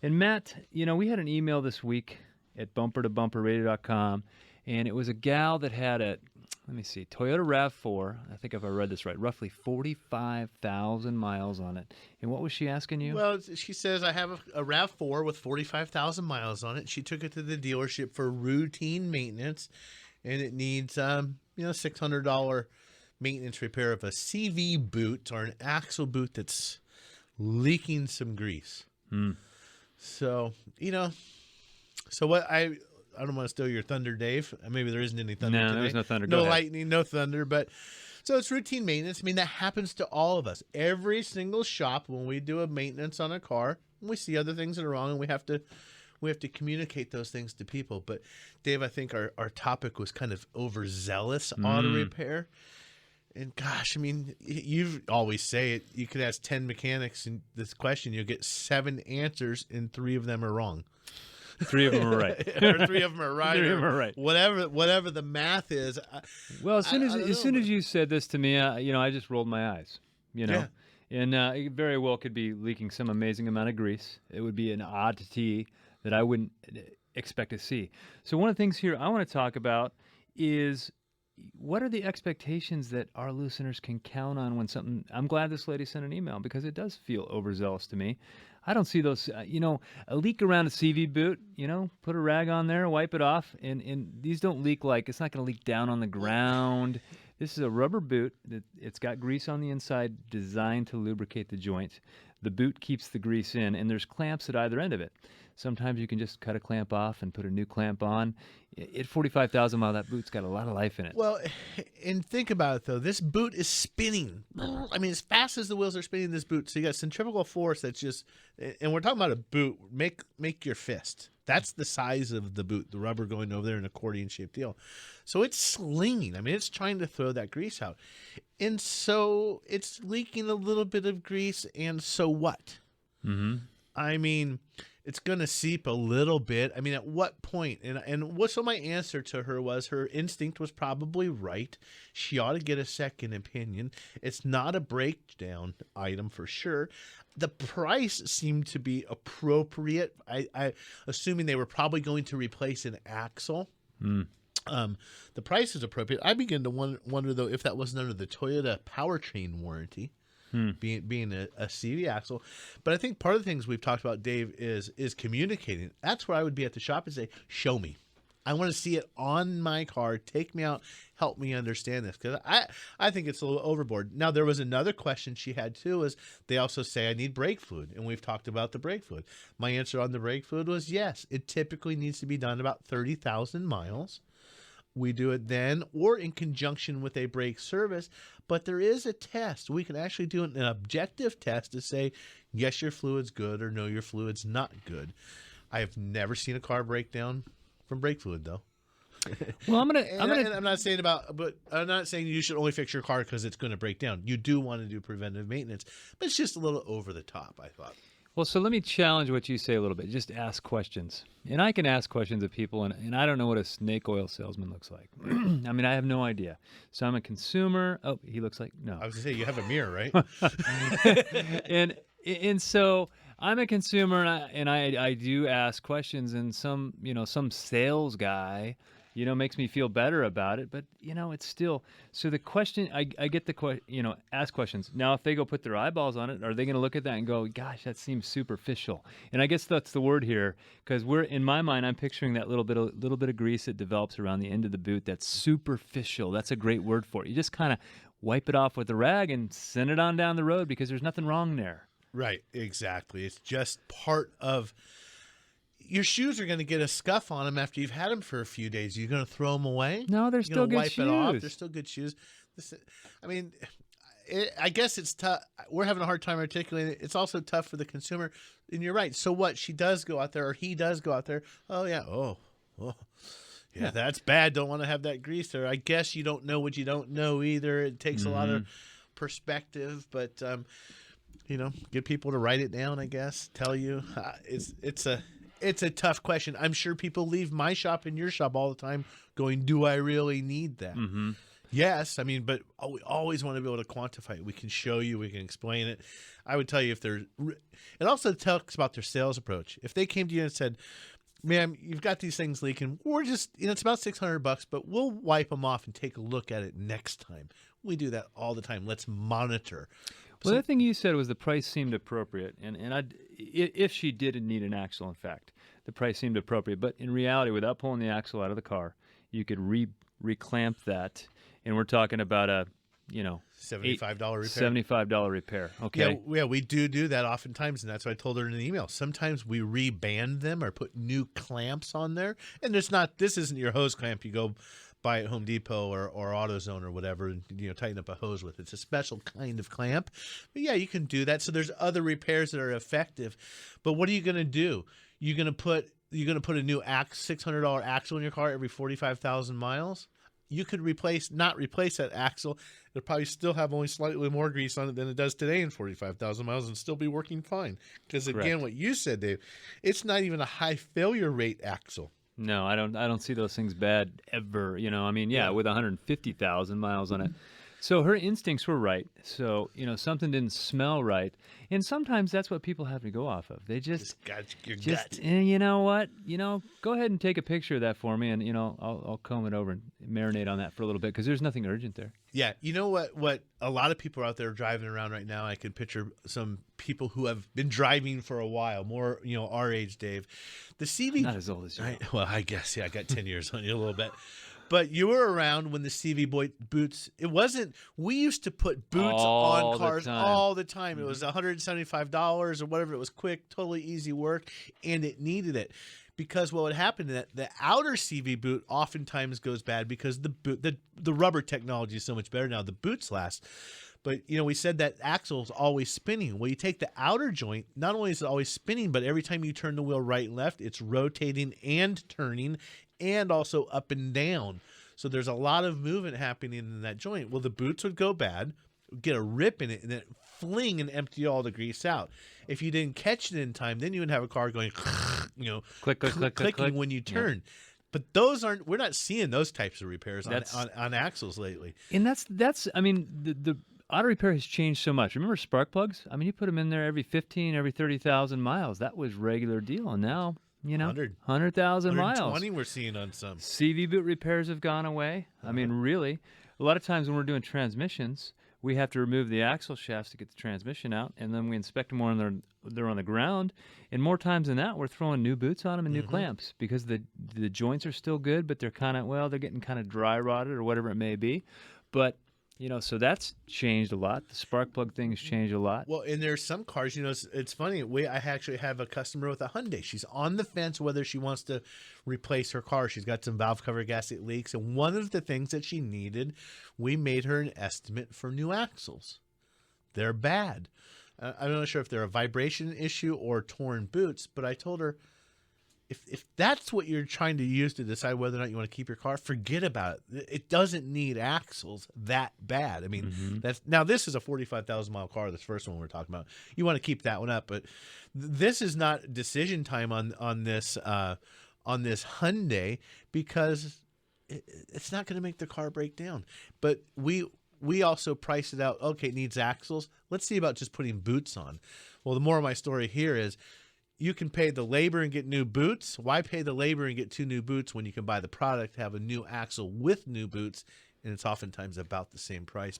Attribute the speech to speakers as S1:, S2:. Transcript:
S1: And Matt, we had an email this week at bumpertobumperradio.com, and it was a gal that had let me see, Toyota RAV4. I think if I read this right, roughly 45,000 miles on it. And what was she asking you?
S2: Well, she says, I have a RAV4 with 45,000 miles on it. She took it to the dealership for routine maintenance, and it needs, $600 maintenance repair of a CV boot or an axle boot that's leaking some grease. So, so what I don't want to steal your thunder, Dave. Maybe there isn't any thunder today.
S1: There's no thunder.
S2: No lightning, no thunder. But so it's routine maintenance. I mean, that happens to all of us. Every single shop, when we do a maintenance on a car, we see other things that are wrong, and we have to communicate those things to people. But Dave, I think our topic was kind of overzealous auto repair. And gosh, I mean, you always say it. You could ask 10 mechanics in this question, you'll get 7 answers, and 3 of them are wrong.
S1: 3 of them are right.
S2: Or 3 of them are right.
S1: 3 of them are right.
S2: Whatever the math is.
S1: Well, as soon as you said this to me, I just rolled my eyes.
S2: Yeah.
S1: And it very well could be leaking some amazing amount of grease. It would be an oddity that I wouldn't expect to see. So one of the things here I want to talk about is, what are the expectations that our listeners can count on when something... I'm glad this lady sent an email, because it does feel overzealous to me. I don't see those, a leak around a CV boot, put a rag on there, wipe it off. And these don't leak it's not going to leak down on the ground. This is a rubber boot. It's got grease on the inside designed to lubricate the joint. The boot keeps the grease in, and there's clamps at either end of it. Sometimes you can just cut a clamp off and put a new clamp on. At 45,000 miles, that boot's got a lot of life in it.
S2: Well, and think about it, though. This boot is spinning. I mean, as fast as the wheels are spinning this boot. So you got centrifugal force that's just, and we're talking about a boot, make your fist. That's the size of the boot, the rubber going over there, an accordion-shaped deal. So it's slinging. I mean, it's trying to throw that grease out. And so it's leaking a little bit of grease, and so what?
S1: Mm-hmm.
S2: I mean, it's going to seep a little bit. I mean, at what point? So my answer to her was, her instinct was probably right. She ought to get a second opinion. It's not a breakdown item for sure. The price seemed to be appropriate. I assuming they were probably going to replace an axle. The price is appropriate. I begin to wonder though, if that wasn't under the Toyota powertrain warranty. Being a CV axle. But I think part of the things we've talked about, Dave, is communicating. That's where I would be at the shop and say, show me. I want to see it on my car. Take me out. Help me understand this. Because I think it's a little overboard. Now, there was another question she had, too, is they also say I need brake fluid. And we've talked about the brake fluid. My answer on the brake fluid was yes. It typically needs to be done about 30,000 miles. We do it then or in conjunction with a brake service. But there is a test. We can actually do an objective test to say, yes, your fluid's good, or no, your fluid's not good. I have never seen a car break down from brake fluid, though.
S1: Well, I'm
S2: not saying you should only fix your car because it's going to break down. You do want to do preventive maintenance, but it's just a little over the top, I thought.
S1: Well, so let me challenge what you say a little bit. Just ask questions. And I can ask questions of people, and I don't know what a snake oil salesman looks like. I mean, I have no idea. So I'm a consumer. Oh, he looks like, no.
S2: I was going to say, you have a mirror, right?
S1: and so I'm a consumer, and I do ask questions, and some sales guy, makes me feel better about it. But, it's still, so the question, I get the ask questions. Now, if they go put their eyeballs on it, are they going to look at that and go, gosh, that seems superficial? And I guess that's the word here, because in my mind, I'm picturing that little bit of grease that develops around the end of the boot. That's superficial. That's a great word for it. You just kind of wipe it off with a rag and send it on down the road because there's nothing wrong there.
S2: Right, exactly. It's just part of... Your shoes are going to get a scuff on them after you've had them for a few days. You're going to throw them away?
S1: No, they're still good shoes.
S2: Wipe it off. They're still good shoes. I guess it's tough. We're having a hard time articulating it. It's also tough for the consumer. And you're right. So what? She does go out there, or he does go out there. Oh, yeah. Oh. Yeah, that's bad. Don't want to have that grease there. I guess you don't know what you don't know either. It takes a lot of perspective, but get people to write it down, I guess, tell you. It's a tough question. I'm sure people leave my shop and your shop all the time going, do I really need that?
S1: Mm-hmm.
S2: Yes, I mean, but we always want to be able to quantify it. We can show you, we can explain it. I would tell you if they're. It also talks about their sales approach. If they came to you and said, "Ma'am, you've got these things leaking. We're just, it's about $600, but we'll wipe them off and take a look at it next time." We do that all the time. Let's monitor.
S1: Well, the thing you said was the price seemed appropriate, and if she did need an axle, in fact, the price seemed appropriate. But in reality, without pulling the axle out of the car, you could reclamp that, and we're talking about a
S2: $75 repair.
S1: $75 repair. Okay.
S2: Yeah, we do that oftentimes, and that's what I told her in an email. Sometimes we reband them or put new clamps on there, and this isn't your hose clamp you go buy at Home Depot or AutoZone or whatever, and tighten up a hose with. It's a special kind of clamp. But yeah, you can do that. So there's other repairs that are effective. But what are you going to do? You're going to put a new $600 axle in your car every 45,000 miles? You could not replace that axle. It'll probably still have only slightly more grease on it than it does today in 45,000 miles and still be working fine. Because again, what you said, Dave, it's not even a high failure rate axle.
S1: No, I don't see those things bad ever. I mean, yeah, with 150,000 miles on it. So her instincts were right. So, something didn't smell right. And sometimes that's what people have to go off of. They just
S2: got your gut.
S1: And you know what? Go ahead and take a picture of that for me, and I'll comb it over and marinate on that for a little bit, because there's nothing urgent there.
S2: Yeah, you know what a lot of people out there driving around right now, I could picture some people who have been driving for a while, more, our age, Dave. The CV...
S1: Not as old as you.
S2: Well, I guess, yeah, I got 10 years on you a little bit. But you were around when the CV boots, it wasn't, we used to put boots on cars all the time. It was $175 or whatever. It was quick, totally easy work, and it needed it. Because what would happen is that the outer CV boot oftentimes goes bad because the rubber technology is so much better now. The boots last. But, we said that axle is always spinning. Well, you take the outer joint, not only is it always spinning, but every time you turn the wheel right and left, it's rotating and turning and also up and down. So there's a lot of movement happening in that joint. Well, the boots would go bad, get a rip in it, and then fling and empty all the grease out. If you didn't catch it in time, then you would have a car going,
S1: click,
S2: clicking when you turn. Yeah. But we're not seeing those types of repairs on axles lately.
S1: And that's I mean, the auto repair has changed so much. Remember spark plugs? I mean, you put them in there every 30,000 miles. That was regular deal. And now, 100,000 miles.
S2: 120 we're seeing on some.
S1: CV boot repairs have gone away. I mean, really. A lot of times when we're doing transmissions, we have to remove the axle shafts to get the transmission out, and then we inspect them when they're on the ground. And more times than that, we're throwing new boots on them and new clamps, because the joints are still good, but they're they're getting kind of dry rotted or whatever it may be. But so that's changed a lot. The spark plug thing has changed a lot.
S2: Well, and there's some cars, it's funny. I actually have a customer with a Hyundai. She's on the fence whether she wants to replace her car. She's got some valve cover gasket leaks. And one of the things that she needed, we made her an estimate for new axles. They're bad. I'm not sure if they're a vibration issue or torn boots, but I told her, if that's what you're trying to use to decide whether or not you want to keep your car, forget about it. It doesn't need axles that bad. I mean, this is a 45,000 mile car. This first one we're talking about, you want to keep that one up, but this is not decision time on this Hyundai, because it's not going to make the car break down. But we also priced it out. Okay, it needs axles. Let's see about just putting boots on. Well, the moral of my story here is, you can pay the labor and get new boots. Why pay the labor and get 2 new boots when you can buy the product, have a new axle with new boots, and it's oftentimes about the same price.